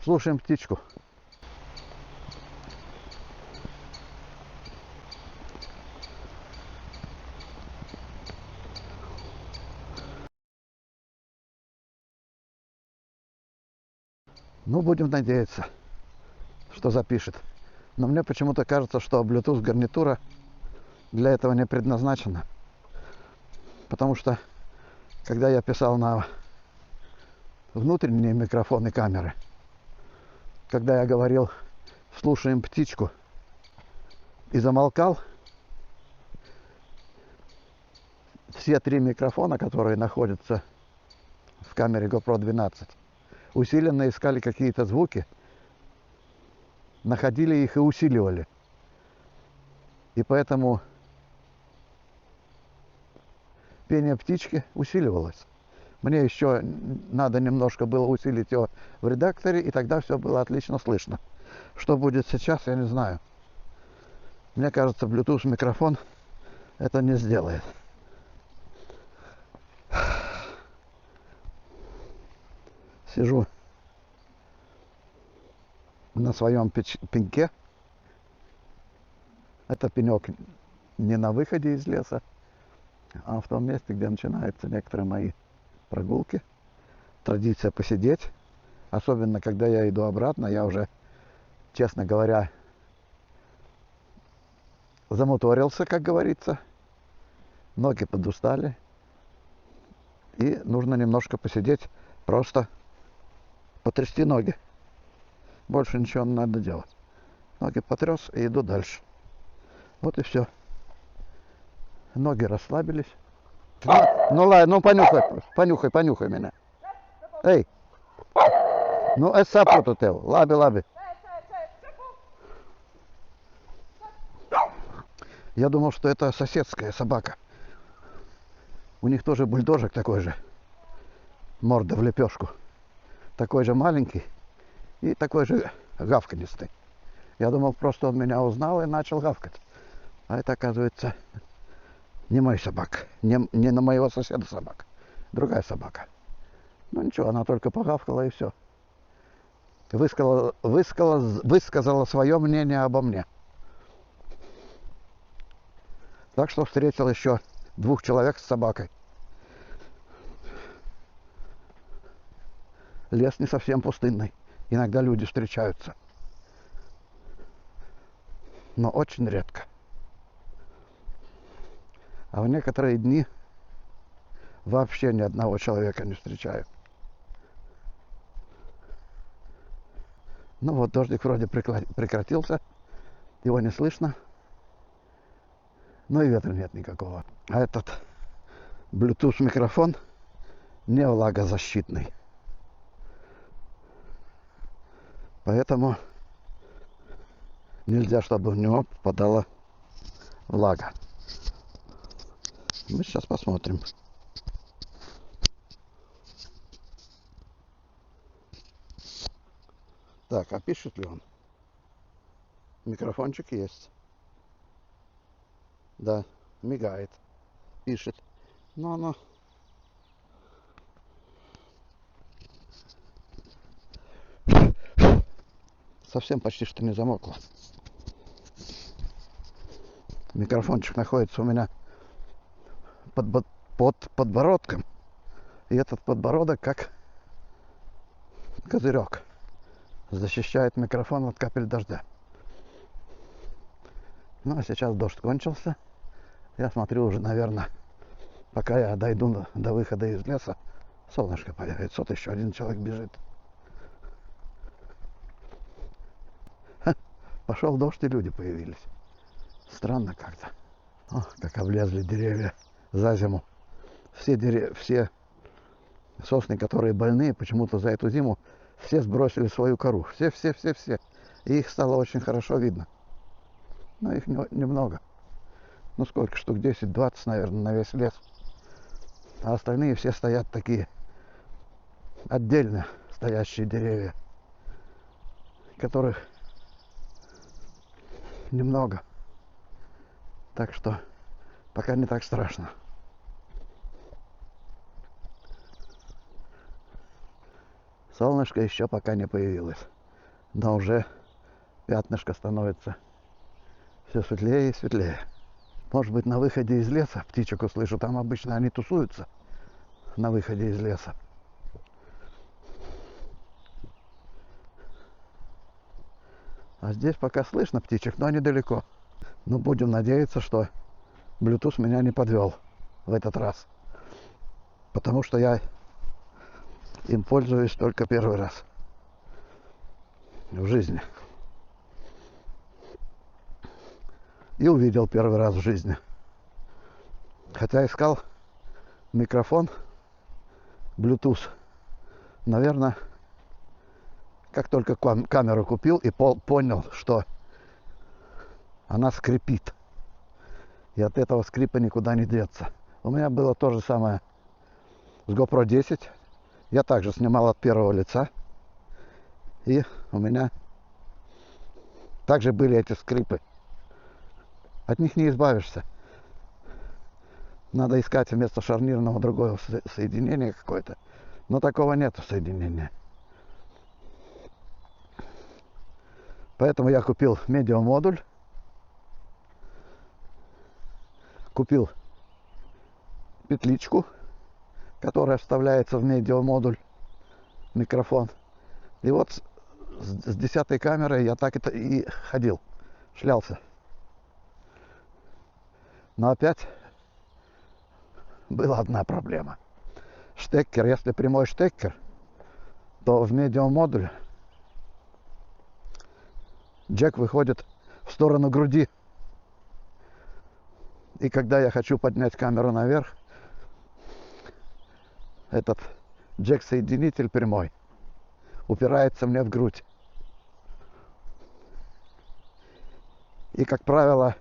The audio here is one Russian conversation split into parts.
Слушаем птичку. Ну, будем надеяться, что запишет. Но мне почему-то кажется, что Bluetooth гарнитура для этого не предназначена. Потому что, когда я писал на внутренние микрофоны камеры, когда я говорил «слушаем птичку» и замолкал, все 3 микрофона, которые находятся в камере GoPro 12, усиленно искали какие-то звуки, находили их и усиливали. И поэтому пение птички усиливалось. Мне еще надо немножко было усилить его в редакторе, и тогда все было отлично слышно. Что будет сейчас, я не знаю. Мне кажется, Bluetooth микрофон это не сделает. Сижу на своем пеньке. Это пенек не на выходе из леса, а в том месте, где начинаются некоторые мои прогулки. Традиция посидеть. Особенно, когда я иду обратно, я уже, честно говоря, замуторился, как говорится. Ноги подустали. И нужно немножко посидеть, просто потрясти ноги. Больше ничего не надо делать. Ноги потряс и иду дальше. Вот и все. Ноги расслабились. Ну понюхай меня. Эй! Ну, сапоту те, лаби. Я думал, что это соседская собака. У них тоже бульдожик такой же. Морда в лепешку. Такой же маленький и такой же гавканистый. Я думал, просто он меня узнал и начал гавкать. А это, оказывается, не мой собак. Не на моего соседа собака. Другая собака. Ну ничего, она только погавкала и все. Высказала свое мнение обо мне. Так что встретил еще 2 человек с собакой. Лес не совсем пустынный. Иногда люди встречаются. Но очень редко. А в некоторые дни вообще ни одного человека не встречаю. Ну вот, дождик вроде прекратился. Его не слышно. Но и ветра нет никакого. А этот Bluetooth микрофон не влагозащитный. Поэтому нельзя, чтобы в него попадала влага. Мы сейчас посмотрим. Так, а пишет ли он? Микрофончик есть. Да, мигает. Пишет. Но оно... совсем почти что не замокло. Микрофончик находится у меня под подбородком. И этот подбородок как козырек. Защищает микрофон от капель дождя. Ну а сейчас дождь кончился. Я смотрю уже, наверное, пока я дойду до выхода из леса, солнышко появится. Вот еще один человек бежит. Пошел дождь, и люди появились. Странно как-то. О, как облезли деревья за зиму. Все сосны, которые больные, почему-то за эту зиму все сбросили свою кору. Все. И их стало очень хорошо видно. Но их немного. Ну сколько штук? 10-20, наверное, на весь лес. А остальные все стоят такие отдельно стоящие деревья, которых немного. Так что пока не так страшно. Солнышко еще пока не появилось. Но уже пятнышко становится все светлее и светлее. Может быть, на выходе из леса птичек услышу. Там обычно они тусуются на выходе из леса. А здесь пока слышно птичек, но они далеко. Но будем надеяться, что Bluetooth меня не подвел в этот раз. Потому что я им пользуюсь только первый раз в жизни. И увидел первый раз в жизни. Хотя искал микрофон Bluetooth. Наверное, как только камеру купил и понял, что она скрипит. И от этого скрипа никуда не деться. У меня было то же самое с GoPro 10. Я также снимал от первого лица. И у меня также были эти скрипы. От них не избавишься. Надо искать вместо шарнирного другое соединение какое-то. Но такого нету соединения. Поэтому я купил медиамодуль. Купил петличку, которая вставляется в медиамодуль, микрофон. И вот с 10-й камерой я так это и ходил, шлялся. Но опять была одна проблема. Штекер, если прямой штекер, то в медиамодуле джек выходит в сторону груди. И когда я хочу поднять камеру наверх, этот джек-соединитель прямой упирается мне в грудь. И, как правило,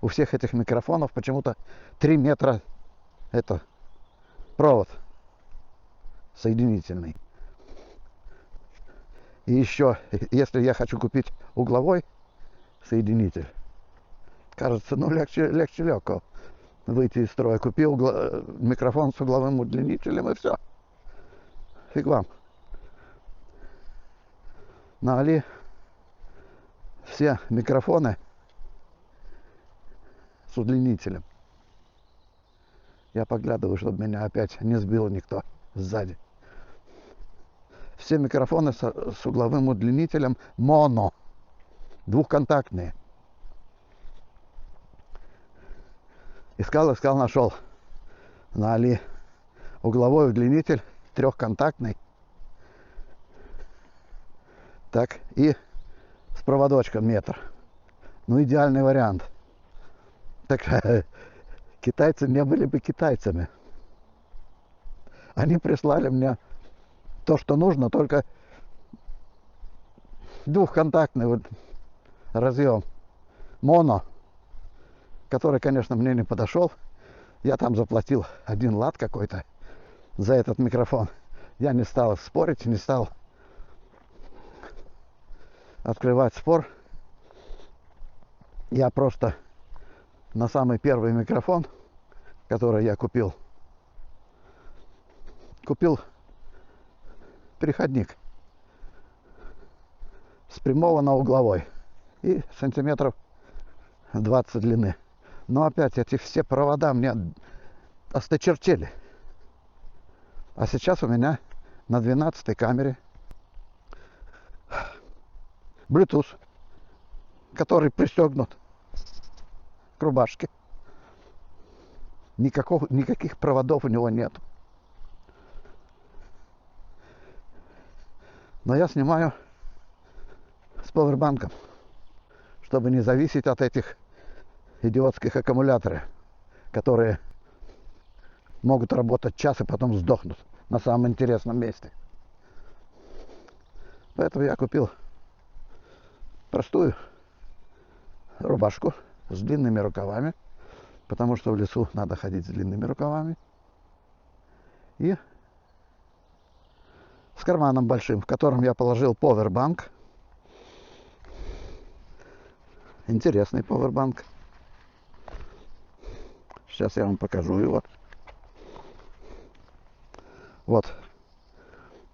у всех этих микрофонов почему-то 3 метра это провод соединительный. И еще, если я хочу купить угловой соединитель, кажется, ну легче легкого выйти из строя. Купил микрофон с угловым удлинителем и все. Фиг вам. На Али все микрофоны с удлинителем. Я поглядываю, чтобы меня опять не сбил никто сзади. Все микрофоны с угловым удлинителем моно. Двухконтактные. Искал, нашел на Али угловой удлинитель трехконтактный. Так, и с проводочком метр. Ну, идеальный вариант. Так китайцы не были бы китайцами. Они прислали мне то, что нужно, только двухконтактный вот разъем моно, который, конечно, мне не подошел. Я там заплатил 1 лат какой-то за этот микрофон. Я не стал спорить, не стал открывать спор. Я просто на самый первый микрофон, который я купил переходник с прямого на угловой и сантиметров 20 длины. Но опять эти все провода мне осточертели. А сейчас у меня на 12-й камере Bluetooth, который пристегнут к рубашке. Никаких проводов у него нет. Но я снимаю с пауэрбанком, чтобы не зависеть от этих идиотских аккумуляторов, которые могут работать час и потом сдохнут на самом интересном месте. Поэтому я купил простую рубашку с длинными рукавами, потому что в лесу надо ходить с длинными рукавами, и с карманом большим, в котором я положил пауэрбанк. Интересный пауэрбанк. Сейчас я вам покажу его. Вот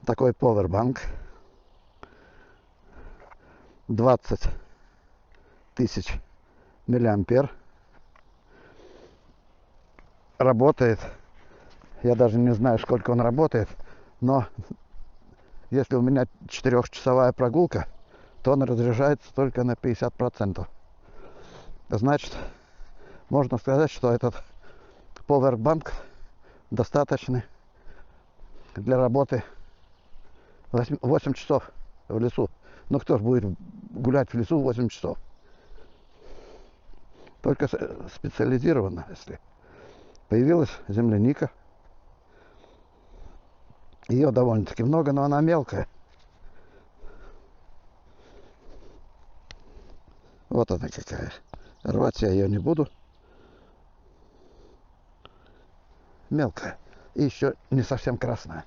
такой пауэрбанк. 20 тысяч миллиампер. Работает. Я даже не знаю, сколько он работает, но если у меня 4-часовая прогулка, то он разряжается только на 50%. Значит, можно сказать, что этот повербанк достаточный для работы 8 часов в лесу. Ну кто ж будет гулять в лесу 8 часов? Только специализированно, если. Появилась земляника. Ее довольно-таки много, но она мелкая. Вот она какая. Рвать я ее не буду. Мелкая. И еще не совсем красная.